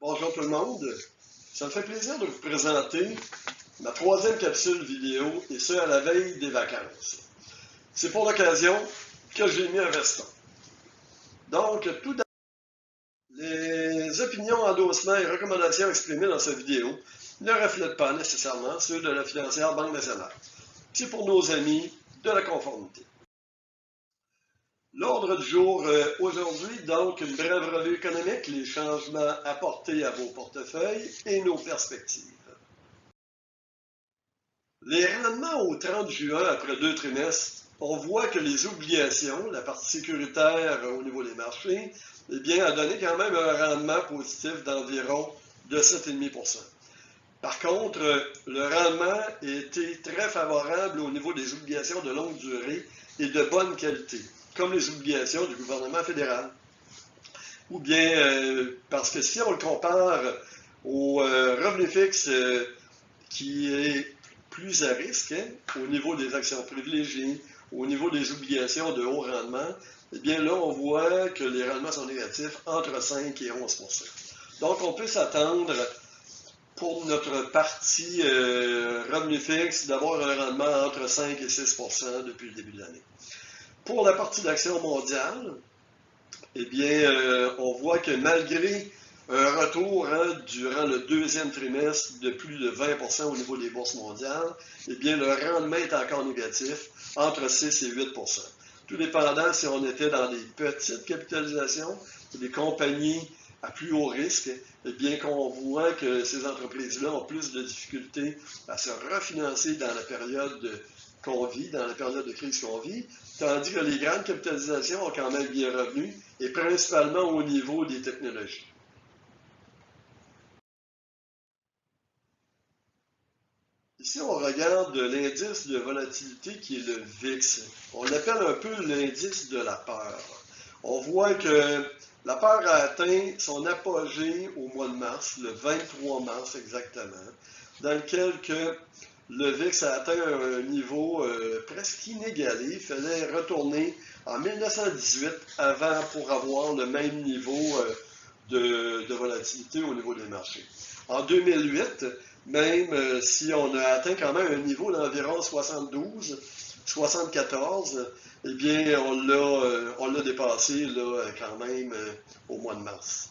Bonjour tout le monde, ça me fait plaisir de vous présenter ma troisième capsule vidéo et ce à la veille des vacances. C'est pour l'occasion que j'ai mis un veston. Donc, tout d'abord, les opinions, endossements et recommandations exprimées dans cette vidéo ne reflètent pas nécessairement ceux de la financière Banque nationale. C'est pour nos amis de la conformité. L'ordre du jour aujourd'hui, donc, une brève revue économique, les changements apportés à vos portefeuilles et nos perspectives. Les rendements au 30 juin, après 2 trimestres, on voit que les obligations, la partie sécuritaire au niveau des marchés, eh bien, a donné quand même un rendement positif d'environ de 7,5%. Par contre, le rendement était très favorable au niveau des obligations de longue durée et de bonne qualité, comme les obligations du gouvernement fédéral. Ou bien, parce que si on le compare au revenu fixe qui est plus à risque, au niveau des actions privilégiées, au niveau des obligations de haut rendement, eh bien là, on voit que les rendements sont négatifs entre 5 et 11%. Donc, on peut s'attendre pour notre partie revenu fixe d'avoir un rendement entre 5 et 6% depuis le début de l'année. Pour la partie d'action mondiale, eh bien, on voit que malgré un retour durant le deuxième trimestre de plus de 20% au niveau des bourses mondiales, eh bien, le rendement est encore négatif, entre 6 et 8%. Tout dépendant si on était dans des petites capitalisations, des compagnies à plus haut risque, eh bien qu'on voit que ces entreprises-là ont plus de difficultés à se refinancer dans la période qu'on vit, dans la période de crise qu'on vit, tandis que les grandes capitalisations ont quand même bien revenu, et principalement au niveau des technologies. Ici, on regarde l'indice de volatilité qui est le VIX. On l'appelle un peu l'indice de la peur. On voit que la peur a atteint son apogée au mois de mars, le 23 mars exactement, dans lequel que le VIX a atteint un niveau presque inégalé. Il fallait retourner en 1918 pour avoir le même niveau de volatilité au niveau des marchés. En 2008, même si on a atteint quand même un niveau d'environ 72, 74, eh bien, on l'a dépassé là, quand même au mois de mars.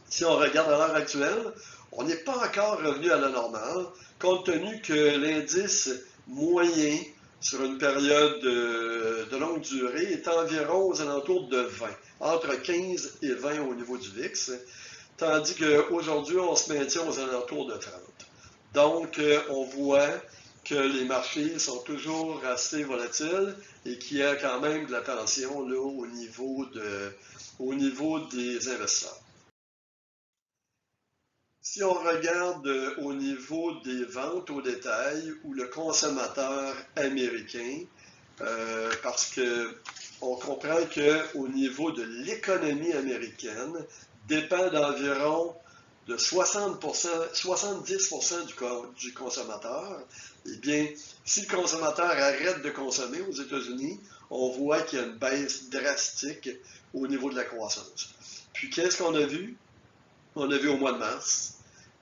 Si on regarde à l'heure actuelle, on n'est pas encore revenu à la normale, compte tenu que l'indice moyen sur une période de longue durée est environ aux alentours de 20, entre 15 et 20 au niveau du VIX, tandis qu'aujourd'hui, on se maintient aux alentours de 30. Donc, on voit que les marchés sont toujours assez volatiles et qu'il y a quand même de la tension là, au niveau des investisseurs. Si on regarde au niveau des ventes au détail ou le consommateur américain, parce qu'on comprend qu'au niveau de l'économie américaine, dépend d'environ de 70% du consommateur, eh bien, si le consommateur arrête de consommer aux États-Unis, on voit qu'il y a une baisse drastique au niveau de la croissance. Puis, qu'est-ce qu'on a vu? On a vu au mois de mars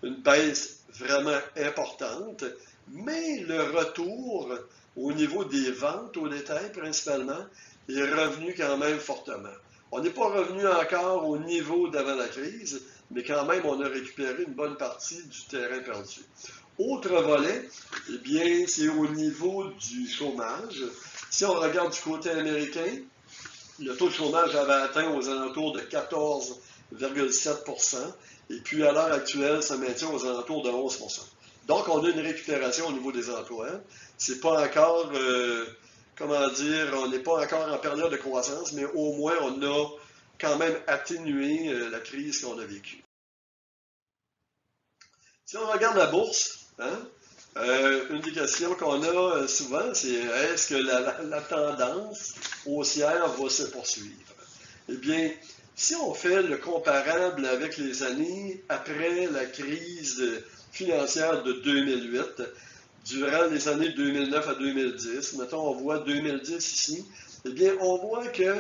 une baisse vraiment importante, mais le retour au niveau des ventes au détail principalement est revenu quand même fortement. On n'est pas revenu encore au niveau d'avant la crise, mais quand même on a récupéré une bonne partie du terrain perdu. Autre volet, eh bien, c'est au niveau du chômage. Si on regarde du côté américain, le taux de chômage avait atteint aux alentours de 14,7%, et puis à l'heure actuelle, ça maintient aux alentours de 11%. Donc, on a une récupération au niveau des emplois. C'est pas encore, on n'est pas encore en période de croissance, mais au moins, on a quand même atténué la crise qu'on a vécue. Si on regarde la bourse, une des questions qu'on a souvent, c'est est-ce que la tendance haussière va se poursuivre? Eh bien, si on fait le comparable avec les années après la crise financière de 2008, durant les années 2009 à 2010, mettons on voit 2010 ici, eh bien on voit que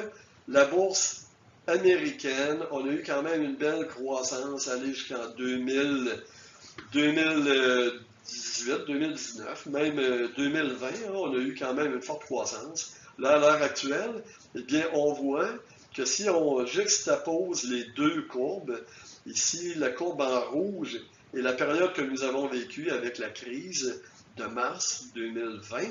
la bourse américaine, on a eu quand même une belle croissance, aller jusqu'en 2018, 2019, même 2020, hein, on a eu quand même une forte croissance. Là, à l'heure actuelle, eh bien, on voit que si on juxtapose les deux courbes, ici, la courbe en rouge est la période que nous avons vécue avec la crise de mars 2020,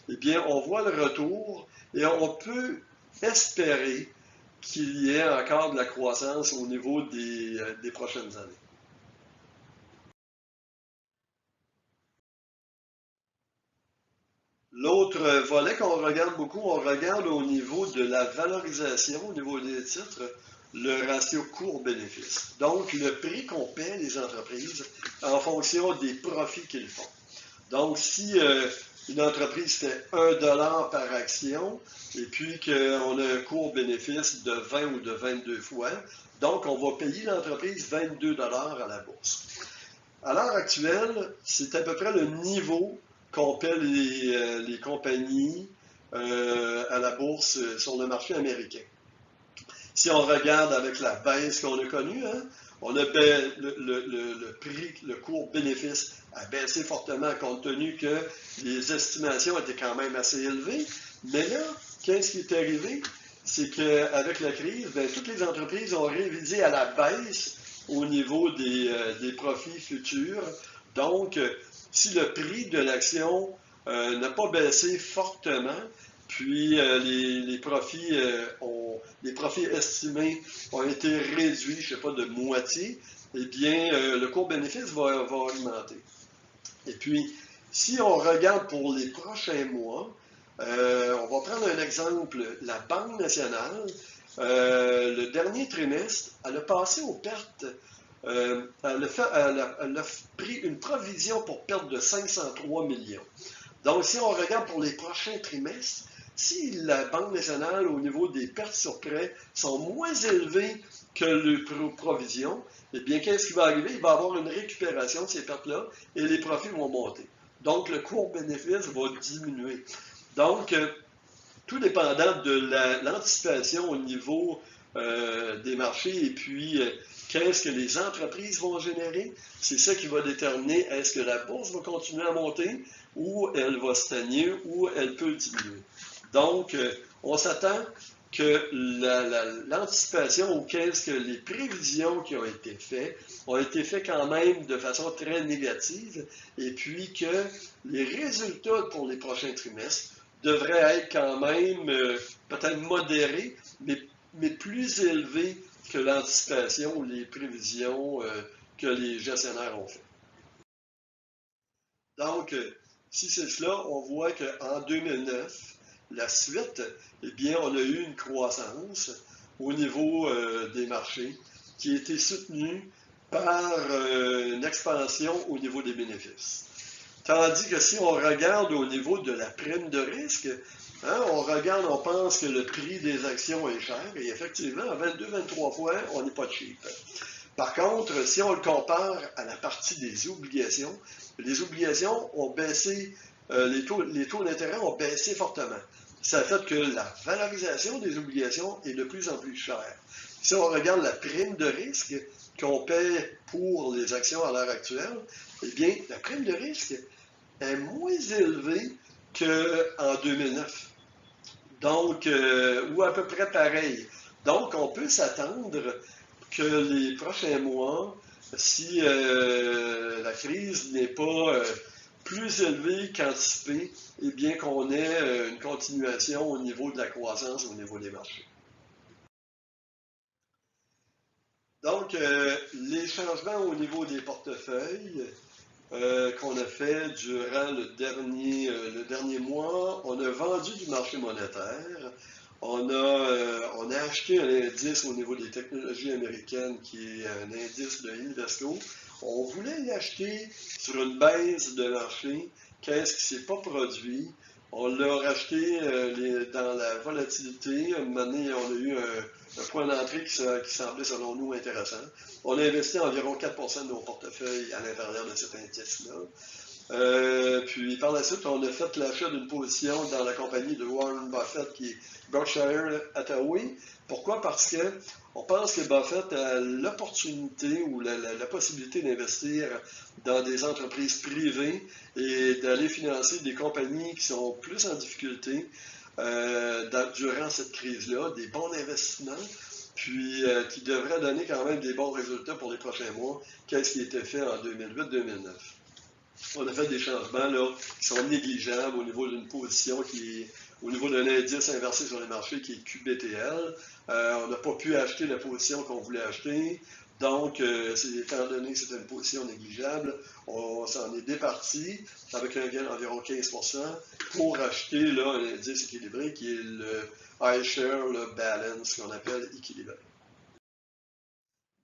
eh bien, on voit le retour et on peut espérer qu'il y ait encore de la croissance au niveau des prochaines années. L'autre volet qu'on regarde beaucoup, on regarde au niveau de la valorisation, au niveau des titres, le ratio cours-bénéfice. Donc, le prix qu'on paie les entreprises en fonction des profits qu'ils font. Donc, si une entreprise fait 1 $ par action et puis qu'on a un cours-bénéfice de 20 ou de 22 fois, donc on va payer l'entreprise 22 $ à la bourse. À l'heure actuelle, c'est à peu près le niveau qu'on paie les compagnies à la bourse sur le marché américain. Si on regarde avec la baisse qu'on a connue, hein, on a le prix, le cours-bénéfice a baissé fortement compte tenu que les estimations étaient quand même assez élevées. Mais là, qu'est-ce qui est arrivé? C'est qu'avec la crise, bien, toutes les entreprises ont révisé à la baisse au niveau des profits futurs. Donc, si le prix de l'action n'a pas baissé fortement, puis les profits estimés ont été réduits, je ne sais pas, de moitié, eh bien, le cours-bénéfice va augmenter. Et puis, si on regarde pour les prochains mois, on va prendre un exemple. La Banque nationale, le dernier trimestre, elle a passé aux pertes. Elle a pris une provision pour perte de 503 millions. Donc, si on regarde pour les prochains trimestres, si la Banque nationale, au niveau des pertes sur prêt, sont moins élevées que les provisions, eh bien, qu'est-ce qui va arriver? Il va y avoir une récupération de ces pertes-là et les profits vont monter. Donc, le cours-bénéfice va diminuer. Donc, tout dépendant de l'anticipation au niveau des marchés et puis qu'est-ce que les entreprises vont générer, c'est ça qui va déterminer est-ce que la bourse va continuer à monter ou elle va stagner ou elle peut diminuer. Donc, on s'attend que l'anticipation ou qu'est-ce que les prévisions qui ont été faites quand même de façon très négative et puis que les résultats pour les prochains trimestres devraient être quand même peut-être modérés, mais plus élevés que l'anticipation ou les prévisions que les gestionnaires ont fait. Donc, si c'est cela, on voit qu'en 2009, la suite, eh bien, on a eu une croissance au niveau des marchés qui a été soutenue par une expansion au niveau des bénéfices. Tandis que si on regarde au niveau de la prime de risque, hein, on pense que le prix des actions est cher, et effectivement, à 22-23 fois, on n'est pas cheap. Par contre, si on le compare à la partie des obligations, les obligations ont baissé, les taux d'intérêt ont baissé fortement. Ça a fait que la valorisation des obligations est de plus en plus chère. Si on regarde la prime de risque qu'on paie pour les actions à l'heure actuelle, eh bien, la prime de risque est moins élevée qu'en 2009. Donc, ou à peu près pareil. Donc, on peut s'attendre que les prochains mois, si la crise n'est pas plus élevée qu'anticipée, eh bien qu'on ait une continuation au niveau de la croissance, au niveau des marchés. Donc, les changements au niveau des portefeuilles qu'on a fait durant le dernier mois, on a vendu du marché monétaire. On a acheté un indice au niveau des technologies américaines qui est un indice de Invesco. On voulait l'acheter sur une baisse de marché. Qu'est-ce qui ne s'est pas produit? On l'a racheté dans la volatilité. À un moment donné, on a eu un point d'entrée qui semblait, selon nous, intéressant. On a investi environ 4% de nos portefeuilles à l'intérieur de cet indice-là. Puis par la suite, on a fait l'achat d'une position dans la compagnie de Warren Buffett qui est Berkshire Hathaway. Pourquoi? Parce que on pense que Buffett a l'opportunité ou la possibilité d'investir dans des entreprises privées et d'aller financer des compagnies qui sont plus en difficulté durant cette crise-là, des bons investissements, puis qui devraient donner quand même des bons résultats pour les prochains mois. Qu'est-ce qui a été fait en 2008-2009? On a fait des changements là, qui sont négligeables au niveau d'une position qui est au niveau d'un indice inversé sur les marchés qui est QBTL. On n'a pas pu acheter la position qu'on voulait acheter. Donc, étant donné que c'était une position négligeable, on s'en est départi avec un gain d'environ 15% pour acheter là, un indice équilibré qui est le iShare le Balance, qu'on appelle équilibré.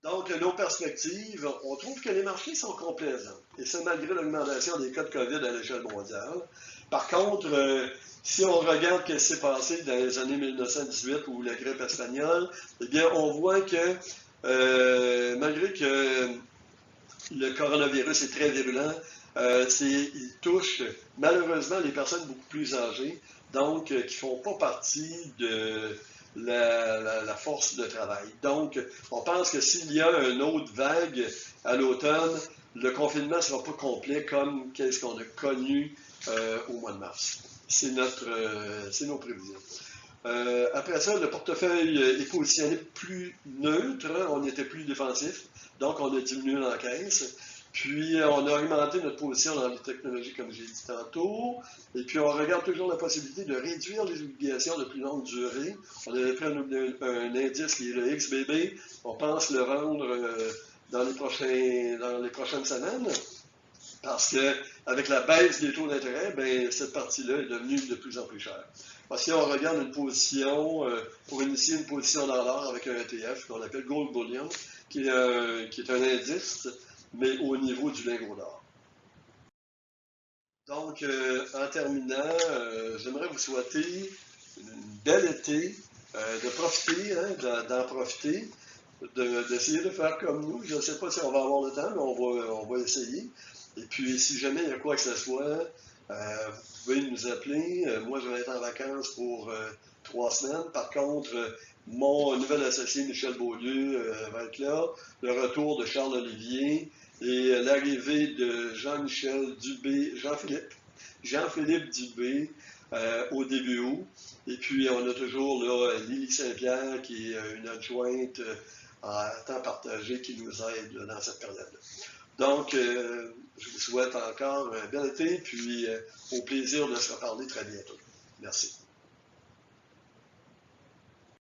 Donc, nos perspectives, on trouve que les marchés sont complaisants, et c'est malgré l'augmentation des cas de COVID à l'échelle mondiale. Par contre, si on regarde ce qui s'est passé dans les années 1918 ou la grippe espagnole, eh bien, on voit que malgré que le coronavirus est très virulent, il touche malheureusement les personnes beaucoup plus âgées, donc qui ne font pas partie de la force de travail. Donc, on pense que s'il y a une autre vague à l'automne, le confinement ne sera pas complet comme ce qu'on a connu au mois de mars. C'est nos prévisions. Après ça, le portefeuille est positionné plus neutre, hein, on était plus défensif, donc on a diminué l'encaisse. Puis on a augmenté notre position dans les technologies, comme j'ai dit tantôt. Et puis on regarde toujours la possibilité de réduire les obligations de plus longue durée. On avait pris un indice qui est le XBB. On pense le rendre dans les prochaines semaines. Parce qu'avec la baisse des taux d'intérêt, ben, cette partie-là est devenue de plus en plus chère. Parce que si on regarde une position, pour initier une position dans l'or avec un ETF qu'on appelle Gold Bullion, qui est un indice, mais au niveau du lingot d'or. Donc, en terminant, j'aimerais vous souhaiter une belle été, de profiter, hein, d'en profiter, d'essayer de faire comme nous. Je ne sais pas si on va avoir le temps, mais on va essayer. Et puis, si jamais il y a quoi que ce soit, vous pouvez nous appeler. Moi, je vais être en vacances pour 3 semaines. Par contre, mon nouvel associé, Michel Beaulieu, va être là. Le retour de Charles Olivier et l'arrivée de Jean-Michel Dubé, Jean-Philippe Dubé au début août. Et puis, on a toujours là Lily Saint-Pierre, qui est une adjointe en temps partagé qui nous aide dans cette période-là. Donc, je vous souhaite encore un bel été, puis au plaisir de se reparler très bientôt. Merci.